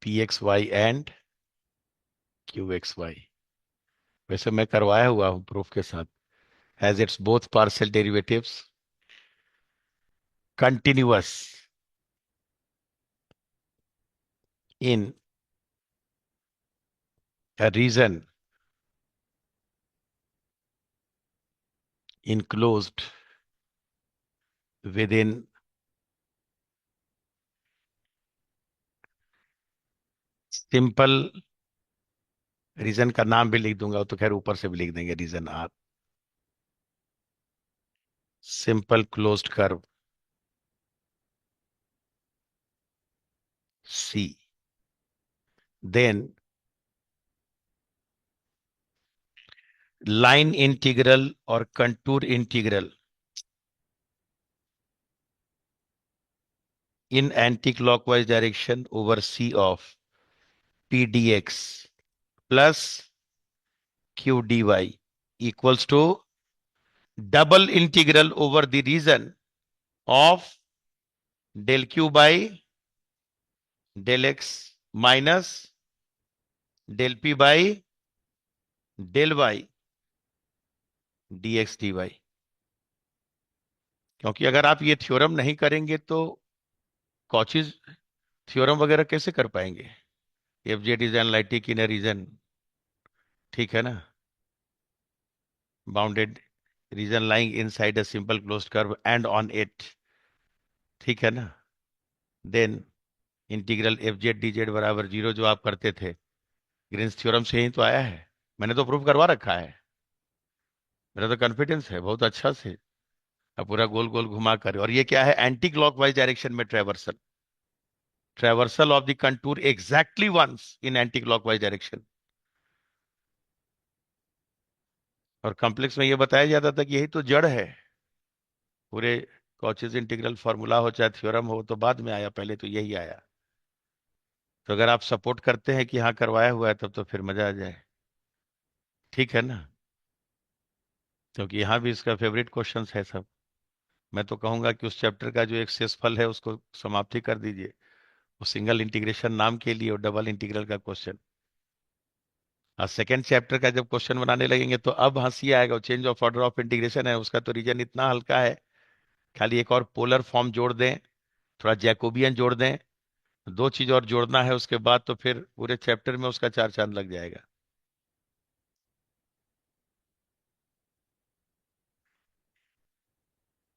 P X Y and Q X Y. वैसे मैं करवाया हुआ हूं प्रूफ के साथ। Has its both partial derivatives continuous in a region enclosed within simple. Region का नाम भी लिख दूंगा तो खैर ऊपर से भी लिख देंगे रीजन आप। सिंपल क्लोज्ड कर्व सी, देन लाइन इंटीग्रल और contour integral in anti-clockwise direction over C of P dx plus Q dy equals to double integral over the region of del Q by del x minus del P by del y dx dy। क्योंकि अगर आप ये theorem नहीं करेंगे तो Cauchy's theorem वगैरह कैसे कर पाएंगे। F Z is analytic in a region, ठीक है ना, bounded region lying inside a simple closed curve and on it, ठीक है ना। Then integral F Z D Z बराबर जीरो जो आप करते थे ग्रीन्स थ्योरम से ही तो आया है। मैंने तो प्रूफ करवा रखा है, मेरा तो कॉन्फिडेंस है बहुत अच्छा से। अब पूरा गोल गोल घुमा कर, और ये क्या है, एंटी क्लॉकवाइज डायरेक्शन में traversal, traversal of the contour exactly once in anticlockwise direction. और कॉम्प्लेक्स में ये बताया जाता था कि यही तो जड़ है पूरे कॉचीज इंटीग्रल फॉर्मूला हो चाहे थ्योरम हो, तो बाद में आया, पहले तो यही आया। तो अगर आप सपोर्ट करते हैं कि हाँ करवाया हुआ है तब तो फिर मजा आ जाए, ठीक है ना। क्योंकि यहाँ भी इसका फेवरेट क्वेश्चन है सब। मैं तो कहूंगा कि उस चैप्टर का जो एक शेषफल है उसको समाप्ति कर दीजिए, वो सिंगल इंटीग्रेशन नाम के लिए और डबल इंटीग्रल का क्वेश्चन। और सेकेंड चैप्टर का जब क्वेश्चन बनाने लगेंगे तो अब हंसी आएगा। Change of order of integration है उसका तो रीजन इतना हल्का है, खाली एक और पोलर फॉर्म जोड़ दें, थोड़ा जैकोबियन जोड़ दें, दो चीज और जोड़ना है उसके बाद तो फिर पूरे चैप्टर में उसका चार चांद लग जाएगा।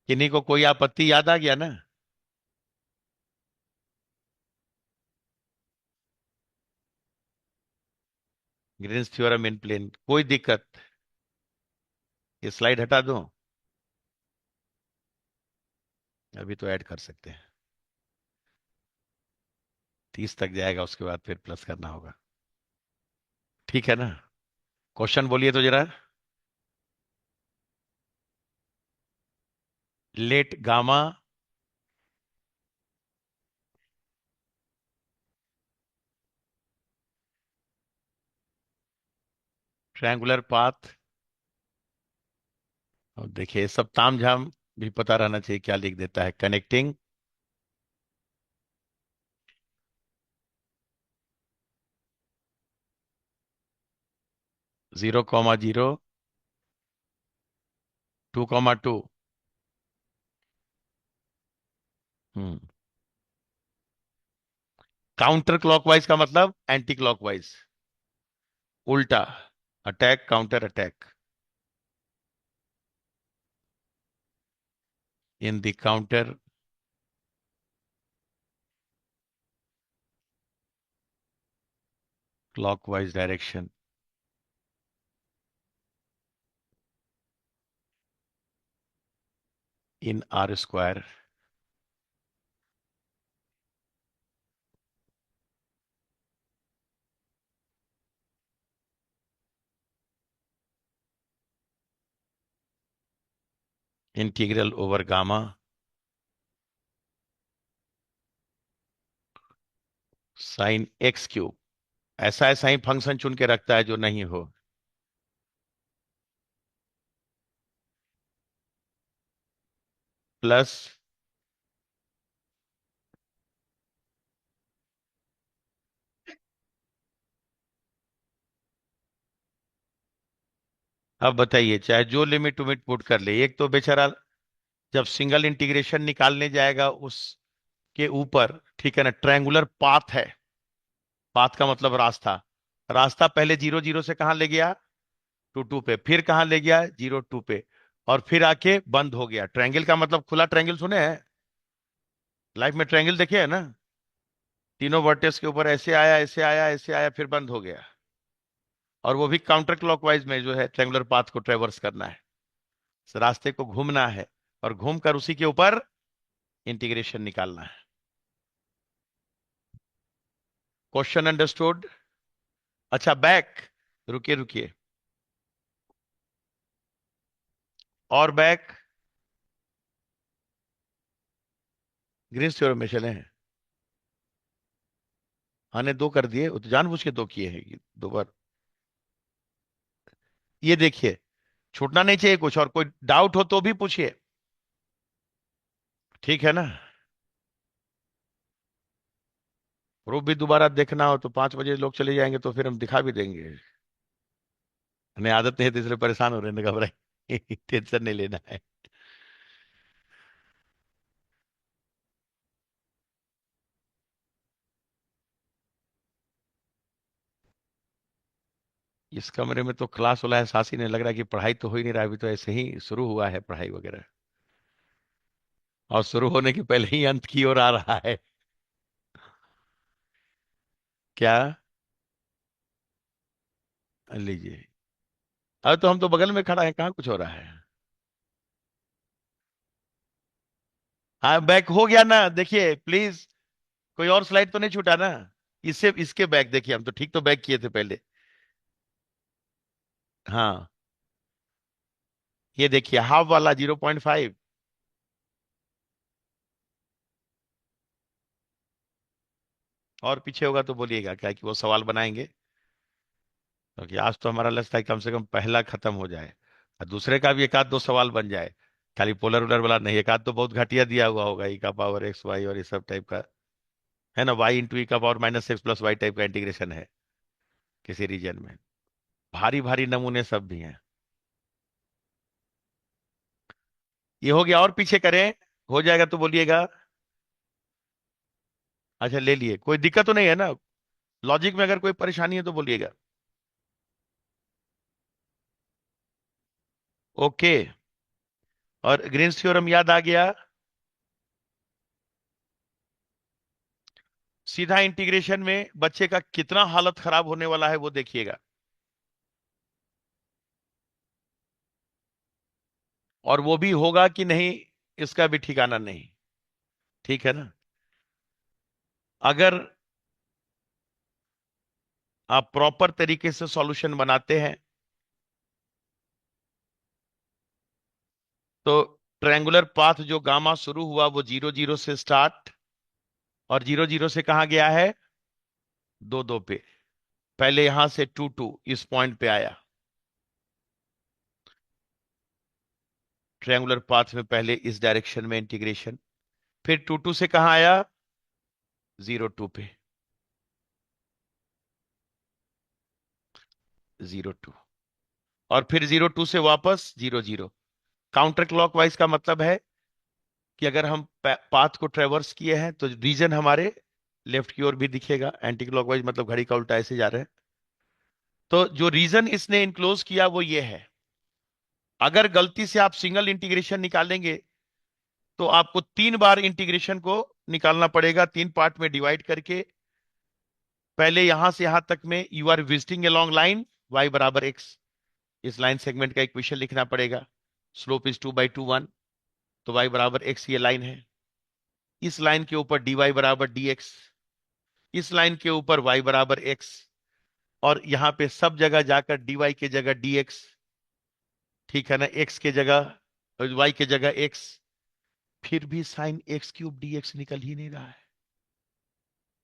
किन्हीं को कोई आपत्ति याद आ गया ना। ग्रीन्स थ्योरम इन प्लेन, कोई दिक्कत। ये स्लाइड हटा दूं, अभी तो ऐड कर सकते हैं, 30 तक जाएगा उसके बाद फिर प्लस करना होगा, ठीक है ना। क्वेश्चन बोलिए तो जरा। लेट गामा ट्रायंगुलर पाथ, और देखिए सब ताम झाम भी पता रहना चाहिए क्या लिख देता है, कनेक्टिंग 0,0 2,2। काउंटर क्लॉकवाइज का मतलब एंटी क्लॉकवाइज, उल्टा, attack counter attack. In the counter clockwise direction in are square integral over gamma sine x cube. ऐसा ऐसा ही फंक्शन चुन के रखता है जो नहीं हो। प्लस अब बताइए, चाहे जो लिमिट उमिट पुट कर ले, एक तो बेचारा जब सिंगल इंटीग्रेशन निकालने जाएगा उसके ऊपर, ठीक है ना, ट्रायंगुलर पाथ है। पाथ का मतलब रास्ता। रास्ता पहले 0 0 से कहाँ ले गया? 2 2 पे। फिर कहाँ ले गया? 0 2 पे। और फिर आके बंद हो गया। ट्रायंगल का मतलब खुला ट्रायंगल सुने हैं? लाइफ में ट्रायंगल देखे है ना? तीनों वर्टेक्स के ऊपर ऐसे आया, ऐसे आया, ऐसे आया, फिर बंद हो गया। और वो भी काउंटर क्लॉकवाइज में जो है ट्रायंगुलर पाथ को ट्रेवर्स करना है। इस रास्ते को घूमना है और घूमकर उसी के ऊपर इंटीग्रेशन निकालना है। Question understood? अच्छा, बैक। रुकिए रुकिए। और बैक। ग्रीन्स थ्योरम में चले हैं। हाँ ने दो कर दिए, वो तो जानबूझ के दो किए हैं, ये दो बार। ये देखिए, छूटना नहीं चाहिए कुछ, और कोई डाउट हो तो भी पूछिए। ठीक है ना? प्रूफ भी दोबारा देखना हो तो 5 बजे लोग चले जाएंगे, तो फिर हम दिखा भी देंगे। हमें आदत नहीं है तो इसलिए परेशान हो रहे हैं, घबराए। टेंशन नहीं लेना है। इस कमरे में तो क्लास वाला एहसास ही नहीं लग रहा कि पढ़ाई तो हो ही नहीं रहा, अभी तो ऐसे ही शुरू हुआ है पढ़ाई वगैरह। और शुरू होने के पहले ही अंत की ओर आ रहा है। क्या? लीजिए। अब तो हम तो बगल में खड़ा है, कहाँ कुछ हो रहा है। हाँ, बैक हो गया ना, देखिए प्लीज। कोई और स्लाइड तो नहीं छूटा ना? इससे इसके बैक देखिए, हम तो ठीक तो बैक किए थे पहले। हाँ, ये देखिए हाफ वाला 0.5। और पीछे होगा तो बोलिएगा, क्या कि वो सवाल बनाएंगे। क्योंकि आज तो हमारा लक्ष्य था कि कम से कम पहला खत्म हो जाए, और दूसरे का भी एक आध दो सवाल बन जाए। खाली पोलर उलर वाला नहीं, एक आध तो बहुत घटिया दिया हुआ होगा, ई का पावर एक्स वाई और ये सब टाइप का। है ना, वाई इंटू ई का power -x plus Y type का इंटीग्रेशन है किसी रीजन में। भारी भारी नमूने सब भी हैं। ये हो गया, और पीछे करें? हो जाएगा तो बोलिएगा। अच्छा, ले लिए, कोई दिक्कत तो नहीं है ना? लॉजिक में अगर कोई परेशानी है तो बोलिएगा। ओके। और ग्रीन्स थ्योरम याद आ गया? सीधा इंटीग्रेशन में बच्चे का कितना हालत खराब होने वाला है वो देखिएगा। और वो भी होगा कि नहीं, इसका भी ठिकाना नहीं। ठीक है ना? अगर आप प्रॉपर तरीके से सॉल्यूशन बनाते हैं तो ट्रायंगुलर पाथ जो गामा शुरू हुआ वो 0 0 से स्टार्ट, और 0 0 से कहा गया है? 2 2 पे। पहले यहां से 2 2 इस पॉइंट पे आया। ट्रायंगुलर पाथ में पहले इस डायरेक्शन में इंटीग्रेशन। फिर 2 2 से कहा आया? 0 2 पे। 0 2। और फिर 0 2 से वापस 0 0। काउंटर क्लॉकवाइज का मतलब है कि अगर हम पाथ को ट्रेवर्स किए हैं तो रीजन हमारे लेफ्ट की ओर भी दिखेगा। एंटी क्लॉकवाइज मतलब घड़ी का उल्टा ऐसे जा रहे हैं। तो जो रीजन इसने इनक्लोज किया वो ये है। अगर गलती से आप सिंगल इंटीग्रेशन निकालेंगे तो आपको 3 बार इंटीग्रेशन को निकालना पड़ेगा, 3 पार्ट में डिवाइड करके। पहले यहां से यहां तक में you are visiting along line y बराबर x। इस लाइन सेगमेंट का इक्वेशन लिखना पड़ेगा। Slope is 2/2 1। तो y बराबर x ये लाइन है। इस लाइन के ऊपर dy बराबर dx। इस लाइन के ऊपर y बराबर x। और यहां पे सब जगह जाकर dy के जगह dx। ठीक है ना, x के जगह, y के जगह x। फिर भी साइन x³ dx निकल ही नहीं रहा है।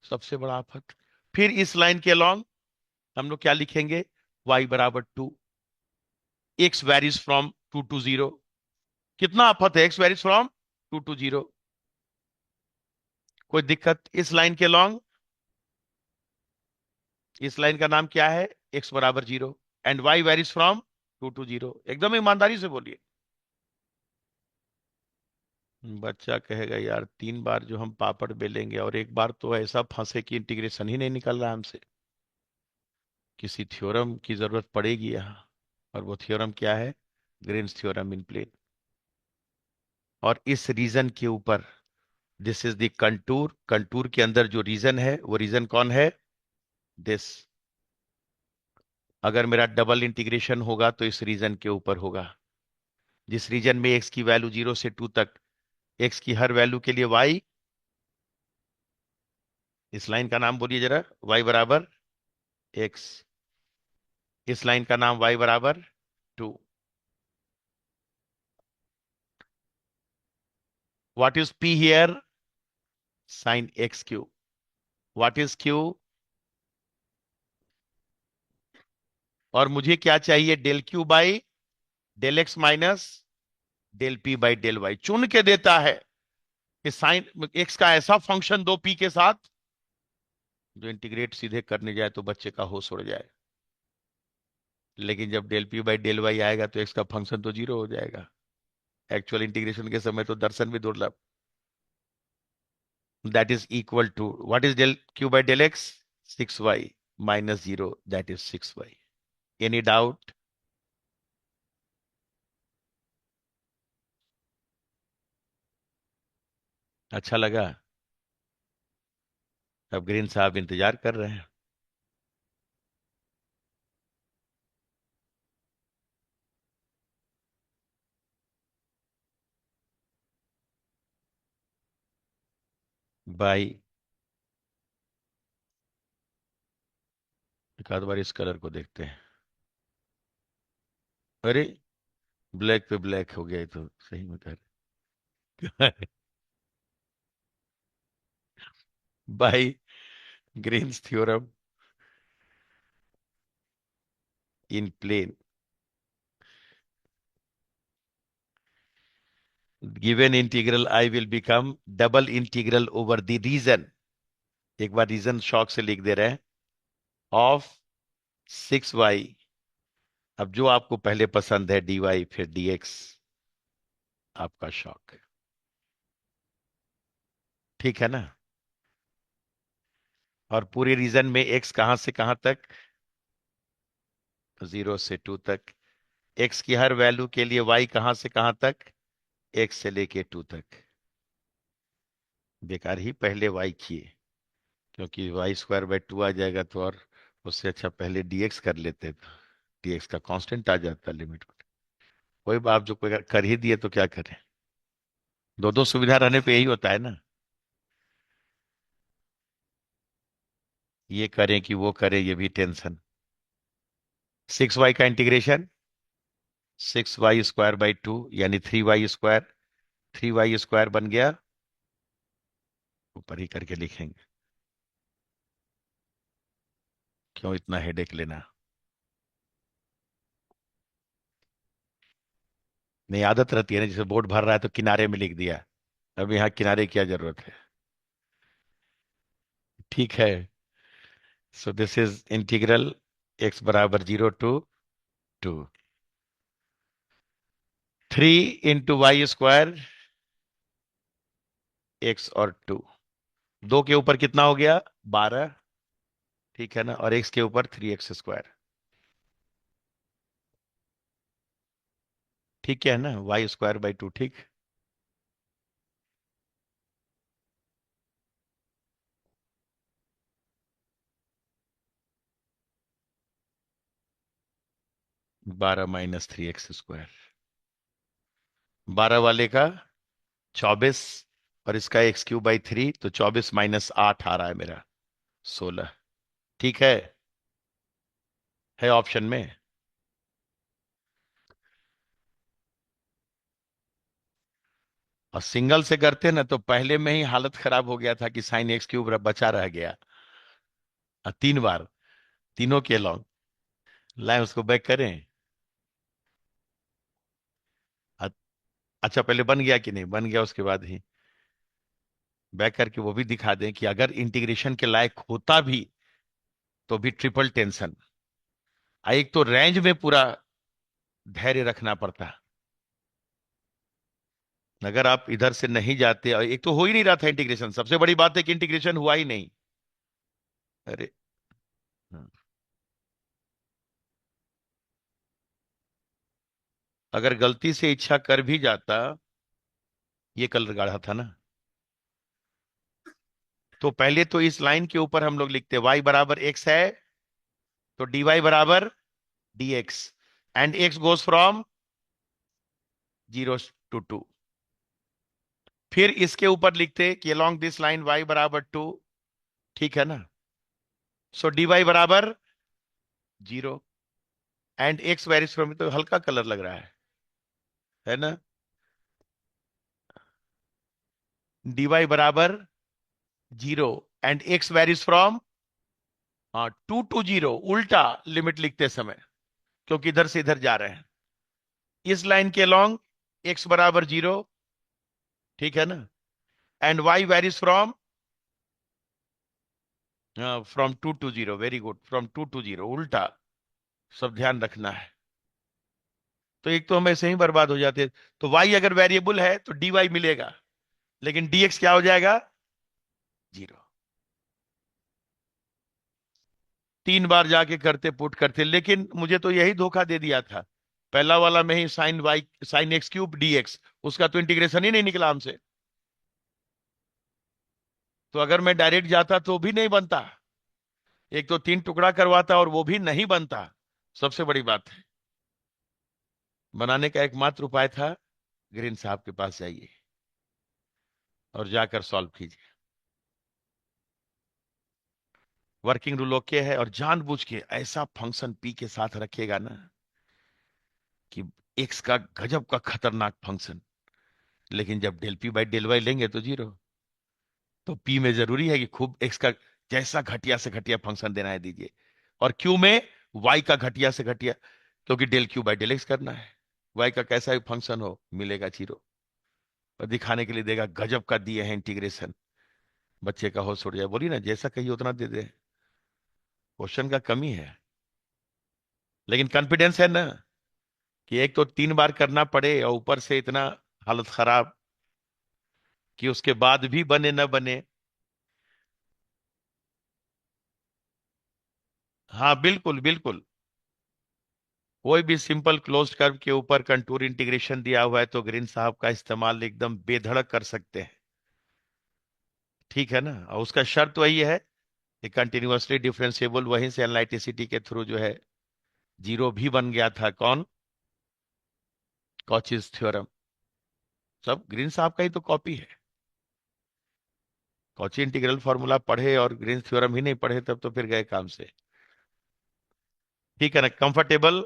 सबसे बड़ा आफत। फिर इस लाइन के अलॉन्ग हम लोग क्या लिखेंगे? y बराबर 2। x varies from 2 to 0। कितना आफत है, x वेरीज फ्रॉम 2 to 0। कोई दिक्कत? इस लाइन के अलॉन्ग, इस लाइन का नाम क्या है? x बराबर 0। And y varies from 2 to 0, एकदम ईमानदारी से बोलिए। बच्चा कहेगा यार 3 बार जो हम पापड़ बेलेंगे और एक बार तो ऐसा फंसे कि इंटीग्रेशन ही नहीं निकल रहा हमसे, किसी थ्योरम की जरूरत पड़ेगी यहाँ। और वो थ्योरम क्या है? Green's theorem in plane. और इस रीजन के ऊपर, this is the contour, contour के अंदर जो रीजन है वो रीजन कौन है? दिस। अगर मेरा डबल इंटीग्रेशन होगा तो इस रीजन के ऊपर होगा, जिस रीजन में एक्स की वैल्यू 0 से 2 तक, एक्स की हर वैल्यू के लिए वाई, इस लाइन का नाम बोलिए जरा, वाई बराबर एक्स। इस लाइन का नाम वाई बराबर 2। What is P here? Sine X Q. What is Q? और मुझे क्या चाहिए? Del Q by del X minus del P by del Y. चुन के देता है कि साइन एक्स का ऐसा फंक्शन दो पी के साथ जो इंटीग्रेट सीधे करने जाए तो बच्चे का होश उड़ जाए। लेकिन जब del P by del Y आएगा तो एक्स का फंक्शन तो 0 हो जाएगा। एक्चुअल इंटीग्रेशन के समय तो दर्शन भी दुर्लभ। That is equal to, what is del Q by del X? 6y minus 0, that is 6y। Any doubt? अच्छा लगा? अब ग्रीन साहब इंतजार कर रहे हैं। बाई, एक आध बार इस कलर को देखते हैं। अरे, ब्लैक पे ब्लैक हो गया, ये तो सही में कर by Green's theorem in plane, given integral I will become double integral over the region, एक बार रीजन शॉक से लिख दे रहे हैं, ऑफ 6y। अब जो आपको पहले पसंद है dy फिर dx, आपका शॉक। ठीक है ना? और पूरे रीजन में x कहां से कहां तक? 0 से 2 तक। x की हर वैल्यू के लिए y कहां से कहां तक? x से लेके 2 तक। बेकार ही पहले y किए, क्योंकि y² बाई 2 आ जाएगा तो, और उससे अच्छा पहले dx कर लेते तो dx का कांस्टेंट आ जाता लिमिट में। कोई बात, जो कोई अगर कर ही दिए तो क्या करें? दो दो सुविधा रहने पे यही होता है ना, ये करें कि वो करें, ये भी टेंशन। 6y का इंटीग्रेशन 6y² बाई 2 यानी 3y²। 3y² बन गया, ऊपर ही करके लिखेंगे, क्यों इतना हेडेक लेना? नहीं, आदत रहती है ना, जैसे बोर्ड भर रहा है तो किनारे में लिख दिया। अब यहाँ किनारे की क्या जरूरत है? ठीक है। So this is integral x बराबर 0 to 2, 3 × y², x और 2। 2 के ऊपर कितना हो गया? 12। ठीक है ना? और x के ऊपर 3x²। ठीक है ना? y²बाई 2, ठीक। बारह माइनस 3x², 12 वाले का 24, और इसका x³ बाई 3, तो 24 - 8 आ रहा है मेरा 16। ठीक है ऑप्शन में। और सिंगल से करते ना तो पहले में ही हालत खराब हो गया था कि sin x³ बचा रह गया। 3 बार, तीनों के लॉन्ग। लाए उसको बैक करें। अ- अच्छा, पहले बन गया कि नहीं बन गया, उसके बाद ही बैक करके वो भी दिखा दें कि अगर इंटीग्रेशन के लायक होता भी तो भी ट्रिपल टेंशन। एक तो रेंज में पूरा धैर्य रखना पड़ता। अगर आप इधर से नहीं जाते, और एक तो हो ही नहीं रहा था इंटीग्रेशन, सबसे बड़ी बात है कि इंटीग्रेशन हुआ ही नहीं। अरे हम्म। अगर गलती से इच्छा कर भी जाता, ये कलर गाढ़ा था ना, तो पहले तो इस लाइन के ऊपर हम लोग लिखते y बराबर x है, तो dy बराबर dx, and x goes from 0 to 2। फिर इसके ऊपर लिखते कि अलोंग दिस लाइन y बराबर 2। ठीक है ना? सो dy बराबर 0, एंड x वेरीज फ्रॉम, तो हल्का कलर लग रहा है ना? dy बराबर 0, and x varies from 2 to 0, उल्टा लिमिट लिखते समय, क्योंकि इधर से इधर जा रहे हैं। इस लाइन के लॉन्ग x बराबर 0, ठीक है ना, and y varies from 2 to 0। Very good, from 2 to 0, उल्टा। सब ध्यान रखना है। तो एक तो हम ऐसे ही बर्बाद हो जाते। तो y अगर वेरिएबल है तो dy मिलेगा, लेकिन dx क्या हो जाएगा? 0। 3 बार जाके करते, पुट करते, लेकिन मुझे तो यही धोखा दे दिया था। पहला वाला में ही साइन एक्स क्यूब dx, उसका तो इंटीग्रेशन ही नहीं निकला हमसे। तो अगर मैं डायरेक्ट जाता तो भी नहीं बनता, एक तो 3 टुकड़ा करवाता और वो भी नहीं बनता। सबसे बड़ी बात है, बनाने का एकमात्र उपाय था, ग्रीन साहब के पास जाइए और जाकर सॉल्व कीजिए। वर्किंग रूल ओके है, और जानबूझ के ऐसा फंक्शन पी के साथ रखेगा ना कि एक्स का गजब का खतरनाक फंक्शन, लेकिन जब del P by del Y लेंगे तो 0। तो पी में जरूरी है कि खूब एक्स का जैसा घटिया से घटिया फंक्शन देना है दीजिए, और क्यू में वाई का घटिया से घटिया, क्योंकि del Q by del X करना है। वाई का कैसा भी फंक्शन हो, मिलेगा 0। और दिखाने के लिए देगा गजब का दिए हैं इंटीग्रेशन, बच्चे का होश उड़ जाए। बोली ना, जैसा कहिए उतना दे दे। क्वेश्चन का कमी है, लेकिन कॉन्फिडेंस है ना कि एक तो 3 बार करना पड़े, और ऊपर से इतना हालत खराब कि उसके बाद भी बने न बने। हाँ बिल्कुल बिल्कुल। कोई भी सिंपल क्लोज्ड कर्व के ऊपर कंटूर इंटीग्रेशन दिया हुआ है तो ग्रीन साहब का इस्तेमाल एकदम बेधड़क कर सकते हैं। ठीक है ना? और उसका शर्त वही है कि कंटिन्यूअसली डिफरेंशिएबल, वहीं से एनालिटिसिटी के थ्रू जो है 0 भी बन गया था। कौन? Cauchy's theorem. सब ग्रीन साहब का ही तो कॉपी है। कॉची इंटीग्रल फॉर्मूला पढ़े और ग्रीन थ्योरम ही नहीं पढ़े, तब तो फिर गए काम से। ठीक है ना? कंफर्टेबल?